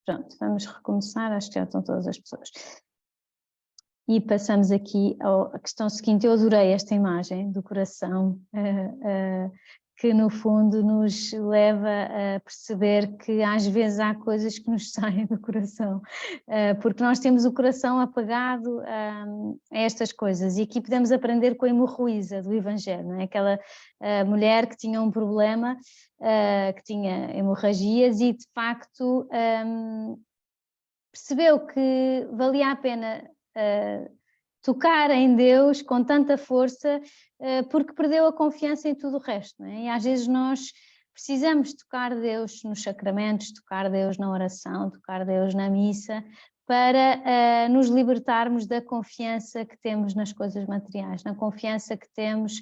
Pronto, vamos recomeçar, acho que já estão todas as pessoas. E passamos aqui à questão seguinte. Eu adorei esta imagem do coração, que no fundo nos leva a perceber que às vezes há coisas que nos saem do coração, porque nós temos o coração apagado a estas coisas, e aqui podemos aprender com a hemorroísa do Evangelho, não é? Aquela mulher que tinha um problema, que tinha hemorragias e de facto percebeu que valia a pena tocar em Deus com tanta força, porque perdeu a confiança em tudo o resto, não é? E às vezes nós precisamos tocar Deus nos sacramentos, tocar Deus na oração, tocar Deus na missa, para nos libertarmos da confiança que temos nas coisas materiais, na confiança que temos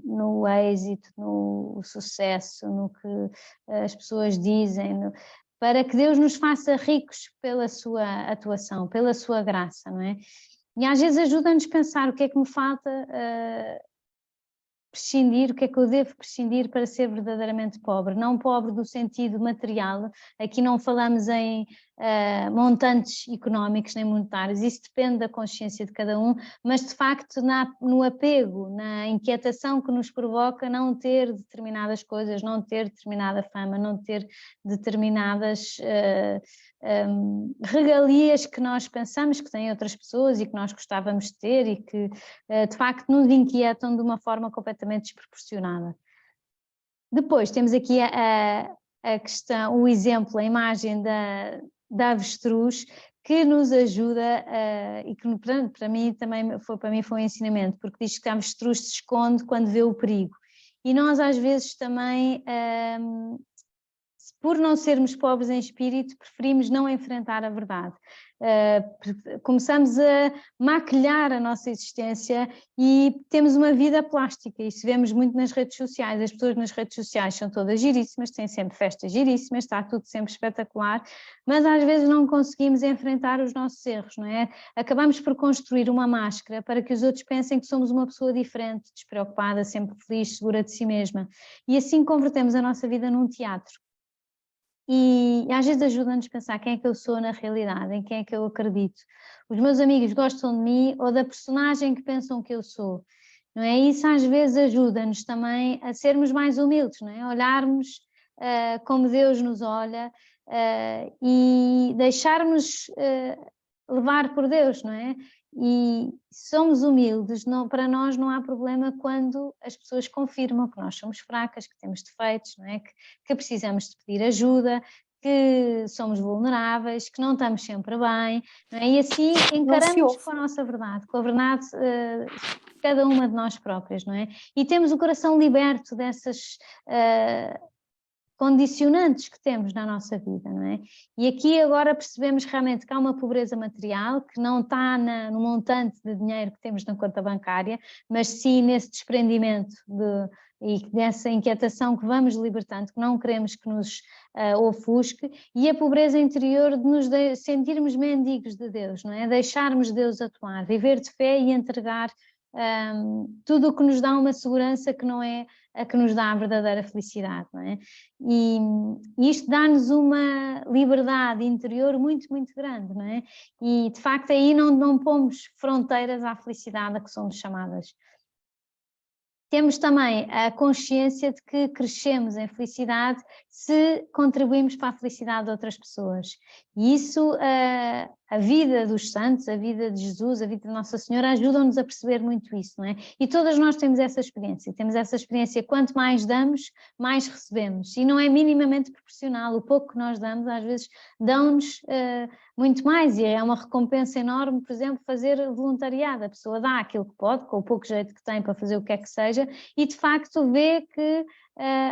no êxito, no sucesso, no que as pessoas dizem, para que Deus nos faça ricos pela sua atuação, pela sua graça, não é? E às vezes ajuda-nos a pensar o que é que me falta prescindir, o que é que eu devo prescindir para ser verdadeiramente pobre. Não pobre do sentido material, aqui não falamos em montantes económicos nem monetários, isso depende da consciência de cada um, mas de facto no apego, na inquietação que nos provoca não ter determinadas coisas, não ter determinada fama, não ter determinadas regalias que nós pensamos que têm outras pessoas e que nós gostávamos de ter e que de facto nos inquietam de uma forma completamente desproporcionada. Depois temos aqui a questão, o exemplo, a imagem da avestruz, que nos ajuda e que para mim também foi um ensinamento, porque diz que a avestruz se esconde quando vê o perigo. E nós às vezes também, por não sermos pobres em espírito, preferimos não enfrentar a verdade. Começamos a maquilhar a nossa existência e temos uma vida plástica, isso vemos muito nas redes sociais. As pessoas nas redes sociais são todas giríssimas, têm sempre festas giríssimas, está tudo sempre espetacular, mas às vezes não conseguimos enfrentar os nossos erros, não é? Acabamos por construir uma máscara para que os outros pensem que somos uma pessoa diferente, despreocupada, sempre feliz, segura de si mesma, e assim convertemos a nossa vida num teatro. E às vezes ajuda-nos a pensar quem é que eu sou na realidade, em quem é que eu acredito. Os meus amigos gostam de mim ou da personagem que pensam que eu sou, não é? Isso às vezes ajuda-nos também a sermos mais humildes, não é? Olharmos como Deus nos olha e deixarmos levar por Deus, não é? E somos humildes, para nós não há problema quando as pessoas confirmam que nós somos fracas, que temos defeitos, não é? Que precisamos de pedir ajuda, que somos vulneráveis, que não estamos sempre bem, não é? E assim encaramos com a nossa verdade, com a verdade de cada uma de nós próprias, não é? E temos o coração liberto dessas condicionantes que temos na nossa vida, não é? E aqui agora percebemos realmente que há uma pobreza material que não está no montante de dinheiro que temos na conta bancária, mas sim nesse desprendimento e nessa inquietação que vamos libertando, que não queremos que nos ofusque, e a pobreza interior de nos sentirmos mendigos de Deus, não é? Deixarmos Deus atuar, viver de fé e entregar tudo o que nos dá uma segurança que não é a que nos dá a verdadeira felicidade, não é? E isto dá-nos uma liberdade interior muito, muito grande, não é? E de facto aí não pomos fronteiras à felicidade a que somos chamadas. Temos também a consciência de que crescemos em felicidade se contribuímos para a felicidade de outras pessoas. E isso, a vida dos santos, a vida de Jesus, a vida de Nossa Senhora ajudam-nos a perceber muito isso, não é? E todas nós temos essa experiência, quanto mais damos, mais recebemos. E não é minimamente proporcional, o pouco que nós damos às vezes dão-nos muito mais, e é uma recompensa enorme, por exemplo, fazer voluntariado. A pessoa dá aquilo que pode, com o pouco jeito que tem para fazer o que é que seja, e de facto vê que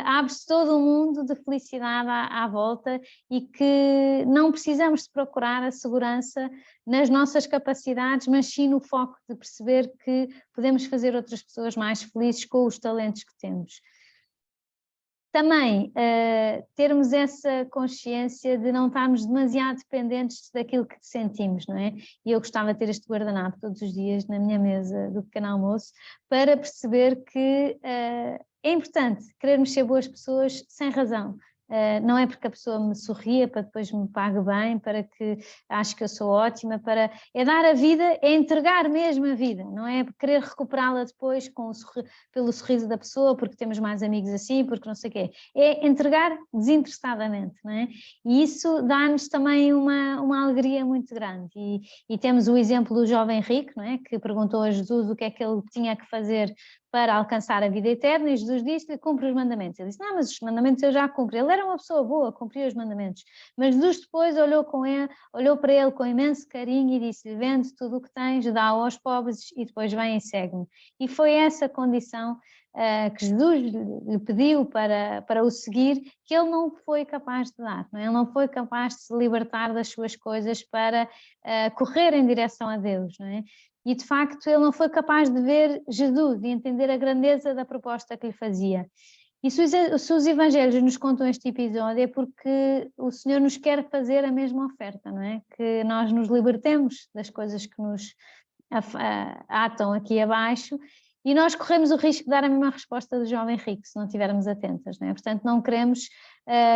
abre-se todo um mundo de felicidade à volta, e que não precisamos de procurar a segurança nas nossas capacidades, mas sim no foco de perceber que podemos fazer outras pessoas mais felizes com os talentos que temos. Também termos essa consciência de não estarmos demasiado dependentes daquilo que sentimos, não é? E eu gostava de ter este guardanapo todos os dias na minha mesa do pequeno almoço, para perceber que é importante querermos ser boas pessoas sem razão, Não é porque a pessoa me sorria para depois me pague bem, para que acho que eu sou ótima, é dar a vida, é entregar mesmo a vida, não é querer recuperá-la depois pelo sorriso da pessoa, porque temos mais amigos assim, porque não sei o quê, é entregar desinteressadamente, não é? E isso dá-nos também uma alegria muito grande, e temos o exemplo do jovem rico, não é? Que perguntou a Jesus o que é que ele tinha que fazer para alcançar a vida eterna, e Jesus disse-lhe: cumpre os mandamentos. Ele disse: não, mas os mandamentos eu já cumpro. Ele era uma pessoa boa, cumpria os mandamentos. Mas Jesus depois olhou para ele com imenso carinho e disse-lhe: vende tudo o que tens, dá aos pobres e depois vem e segue-me. E foi essa condição que Jesus lhe pediu para o seguir, que ele não foi capaz de dar, não é? Ele não foi capaz de se libertar das suas coisas para correr em direção a Deus, não é? E de facto ele não foi capaz de ver Jesus e entender a grandeza da proposta que lhe fazia. E se os evangelhos nos contam este episódio é porque o Senhor nos quer fazer a mesma oferta, não é? Que nós nos libertemos das coisas que nos atam aqui abaixo, e nós corremos o risco de dar a mesma resposta do jovem rico se não estivermos atentas, não é? Portanto, não queremos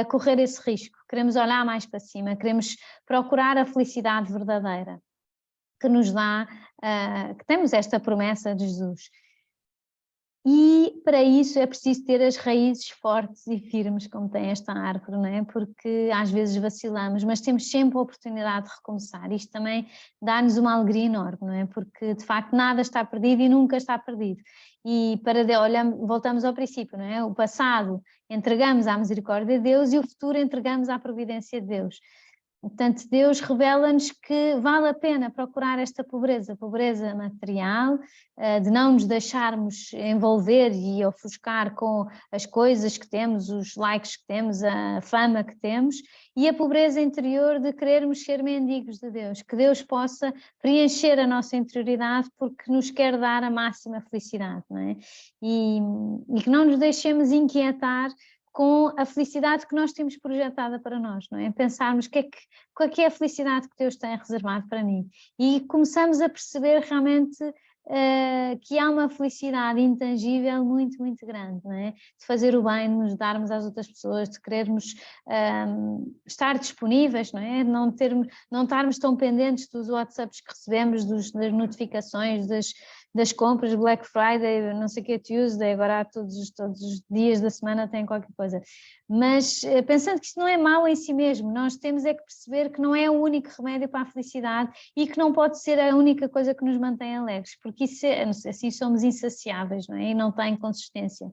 correr esse risco, queremos olhar mais para cima, queremos procurar a felicidade verdadeira que nos dá, que temos esta promessa de Jesus. E para isso é preciso ter as raízes fortes e firmes, como tem esta árvore, não é? Porque às vezes vacilamos, mas temos sempre a oportunidade de recomeçar. Isto também dá-nos uma alegria enorme, não é? Porque de facto nada está perdido e nunca está perdido. E voltamos ao princípio, não é? O passado entregamos à misericórdia de Deus e o futuro entregamos à providência de Deus. Portanto, Deus revela-nos que vale a pena procurar esta pobreza material, de não nos deixarmos envolver e ofuscar com as coisas que temos, os likes que temos, a fama que temos, e a pobreza interior de querermos ser mendigos de Deus, que Deus possa preencher a nossa interioridade porque nos quer dar a máxima felicidade, não é? E que não nos deixemos inquietar com a felicidade que nós temos projetada para nós, não é? Pensarmos qual é a felicidade que Deus tem reservado para mim, e começamos a perceber realmente que há uma felicidade intangível muito, muito grande, não é? De fazer o bem, de nos darmos às outras pessoas, de querermos estar disponíveis, não é? Não estarmos tão pendentes dos WhatsApps que recebemos, das notificações, das compras, Black Friday, não sei o que é Tuesday, agora há todos os dias da semana tem qualquer coisa. Mas pensando que isto não é mau em si mesmo, nós temos é que perceber que não é o único remédio para a felicidade e que não pode ser a única coisa que nos mantém alegres, porque assim somos insaciáveis, não é? E não tem consistência.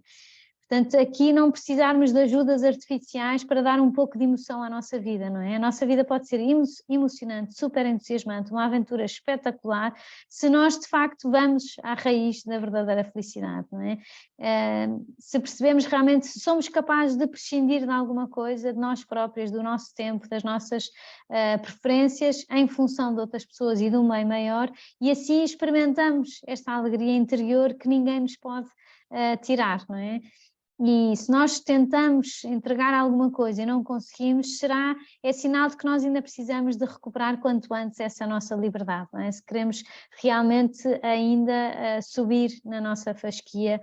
Portanto, aqui não precisarmos de ajudas artificiais para dar um pouco de emoção à nossa vida, não é? A nossa vida pode ser emocionante, super entusiasmante, uma aventura espetacular, se nós de facto vamos à raiz da verdadeira felicidade, não é? Se percebemos realmente, se somos capazes de prescindir de alguma coisa, de nós próprios, do nosso tempo, das nossas preferências, em função de outras pessoas e de um bem maior, e assim experimentamos esta alegria interior que ninguém nos pode tirar, não é? E se nós tentamos entregar alguma coisa e não conseguimos, é sinal de que nós ainda precisamos de recuperar quanto antes essa nossa liberdade, não é? Se queremos realmente ainda subir na nossa fasquia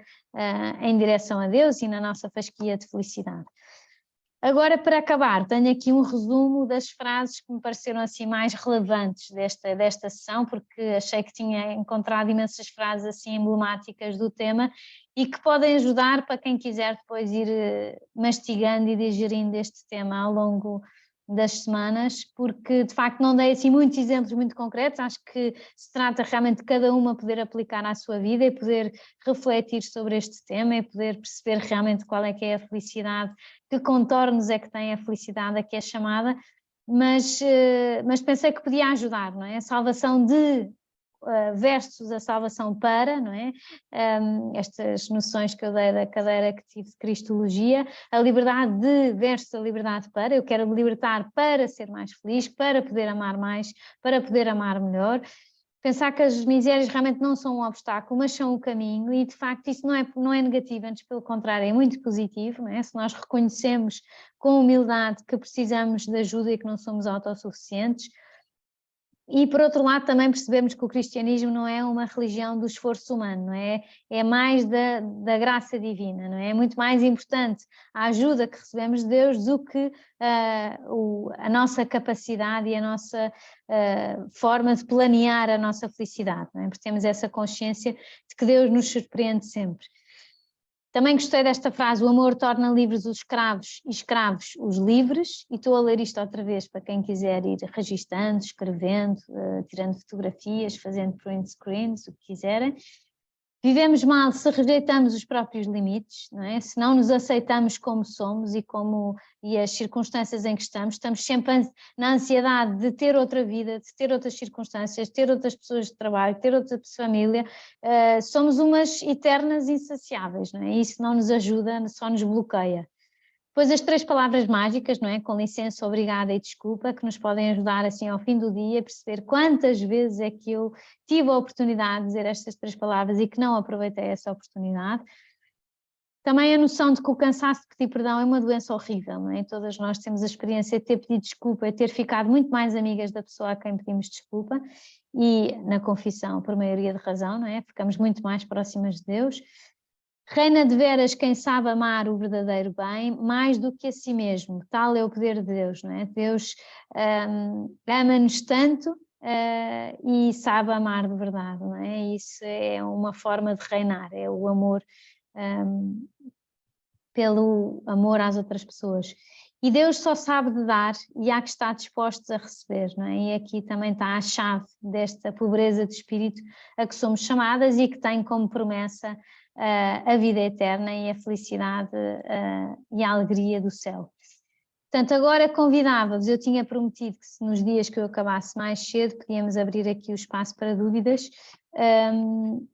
em direção a Deus e na nossa fasquia de felicidade. Agora, para acabar, tenho aqui um resumo das frases que me pareceram assim mais relevantes desta sessão, porque achei que tinha encontrado imensas frases assim emblemáticas do tema e que podem ajudar para quem quiser depois ir mastigando e digerindo este tema ao longo das semanas, porque de facto não dei assim muitos exemplos muito concretos, acho que se trata realmente de cada uma poder aplicar à sua vida e poder refletir sobre este tema e poder perceber realmente qual é que é a felicidade, que contornos é que tem a felicidade a que é chamada, mas pensei que podia ajudar, não é? A salvação de versus a salvação para, não é? Estas noções que eu dei da cadeira que tive de Cristologia, a liberdade de versus a liberdade para, eu quero me libertar para ser mais feliz, para poder amar mais, para poder amar melhor. Pensar que as misérias realmente não são um obstáculo, mas são o caminho, e de facto isso não é negativo, antes pelo contrário, é muito positivo, não é? Se nós reconhecemos com humildade que precisamos de ajuda e que não somos autossuficientes. E, por outro lado, também percebemos que o cristianismo não é uma religião do esforço humano, não é? É mais da graça divina, não é? É muito mais importante a ajuda que recebemos de Deus do que a nossa capacidade e a nossa forma de planear a nossa felicidade, não é? Porque temos essa consciência de que Deus nos surpreende sempre. Também gostei desta frase: o amor torna livres os escravos e escravos os livres, e estou a ler isto outra vez para quem quiser ir registando, escrevendo, tirando fotografias, fazendo print screens, o que quiserem. Vivemos mal se rejeitamos os próprios limites, não é? Se não nos aceitamos como somos e as circunstâncias em que estamos sempre na ansiedade de ter outra vida, de ter outras circunstâncias, de ter outras pessoas de trabalho, de ter outra família, somos umas eternas insaciáveis, não é? Isso não nos ajuda, só nos bloqueia. Depois as 3 palavras mágicas, não é? Com licença, obrigada e desculpa, que nos podem ajudar assim ao fim do dia a perceber quantas vezes é que eu tive a oportunidade de dizer estas 3 palavras e que não aproveitei essa oportunidade. Também a noção de que o cansaço de pedir perdão é uma doença horrível, não é? Todas nós temos a experiência de ter pedido desculpa e ter ficado muito mais amigas da pessoa a quem pedimos desculpa, e na confissão, por maioria de razão, não é? Ficamos muito mais próximas de Deus. Reina de veras quem sabe amar o verdadeiro bem, mais do que a si mesmo. Tal é o poder de Deus, não é? Deus ama-nos tanto e sabe amar de verdade, não é? Isso é uma forma de reinar, é o amor, pelo amor às outras pessoas. E Deus só sabe de dar e há que estar dispostos a receber, não é? E aqui também está a chave desta pobreza de espírito a que somos chamadas e que tem como promessa a vida eterna e a felicidade e a alegria do céu. Portanto, agora convidava-vos, eu tinha prometido que se nos dias que eu acabasse mais cedo podíamos abrir aqui o espaço para dúvidas,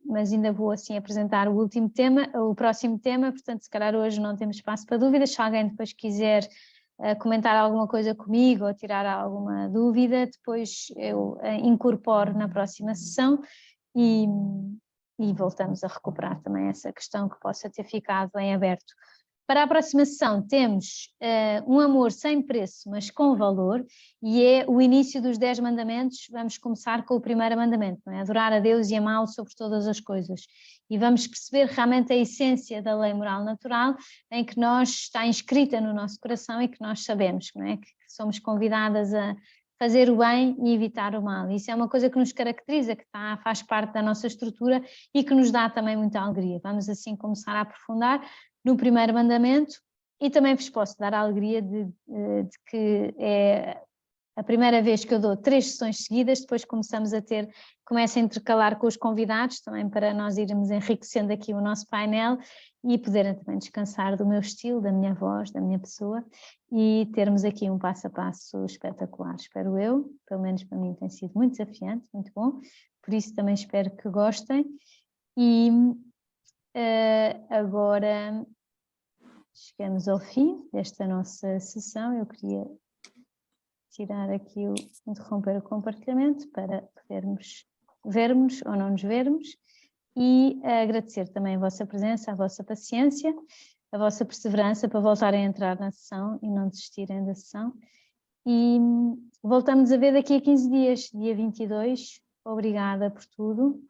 mas ainda vou assim apresentar o próximo tema, portanto se calhar hoje não temos espaço para dúvidas. Se alguém depois quiser comentar alguma coisa comigo ou tirar alguma dúvida, depois eu incorporo na próxima sessão e voltamos a recuperar também essa questão que possa ter ficado em aberto. Para a próxima sessão temos um amor sem preço, mas com valor, e é o início dos 10 mandamentos. Vamos começar com o primeiro mandamento, não é? Adorar a Deus e amá-lo sobre todas as coisas. E vamos perceber realmente a essência da lei moral natural, em que está inscrita no nosso coração e que nós sabemos, não é? Que somos convidadas a fazer o bem e evitar o mal. Isso é uma coisa que nos caracteriza, que faz parte da nossa estrutura e que nos dá também muita alegria. Vamos assim começar a aprofundar no primeiro mandamento, e também vos posso dar a alegria de que é a primeira vez que eu dou 3 sessões seguidas, depois começa a intercalar com os convidados, também para nós irmos enriquecendo aqui o nosso painel e poderem também descansar do meu estilo, da minha voz, da minha pessoa, e termos aqui um passo a passo espetacular, espero eu. Pelo menos para mim tem sido muito desafiante, muito bom, por isso também espero que gostem. E agora chegamos ao fim desta nossa sessão. Eu queria tirar aqui interromper o compartilhamento para podermos vermos ou não nos vermos, e agradecer também a vossa presença, a vossa paciência, a vossa perseverança para voltarem a entrar na sessão e não desistirem da sessão. E voltamos a ver daqui a 15 dias, dia 22. Obrigada por tudo.